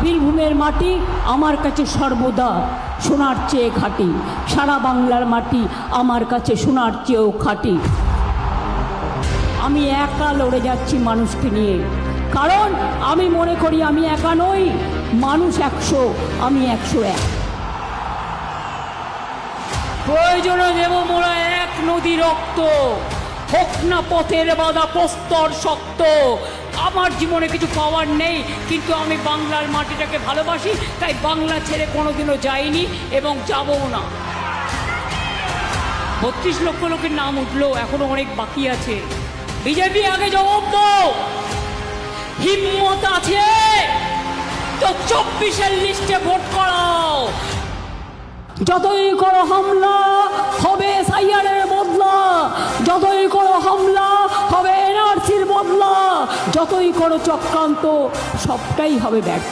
বীরভূমের মাটি আমার কাছে সর্বদা সোনার চেয়ে খাঁটি, সারা বাংলার মাটি আমার কাছে সোনার চেয়েও খাঁটি। আমি একা লড়ে যাচ্ছি মানুষকে নিয়ে, কারণ আমি মনে করি আমি একা নই, মানুষ 100, আমি 101। প্রয়োজনে দেব মোরা এক নদী রক্ত, হোক না পথের বাধা প্রস্তর শক্ত। আমার জীবনে কিছু পাওয়ার নেই, কিন্তু আমি বাংলার মাটিটাকে ভালোবাসি, তাই বাংলা ছেড়ে কোনোদিনও যাইনি এবং যাবও না। 32 লক্ষ লোকের নাম উঠলো, এখনো অনেক বাকি আছে। বিজেপি আগে জবাব দাও, হিম্মত আছে তো 24-এর লিস্টে ভোট করাও। যতই করো হামলা হবে সাইয়ারের বদলা, যতই করো হামলা হবে এনআরসির বদলা, যতই করো চক্রান্ত সবটাই হবে ব্যর্থ।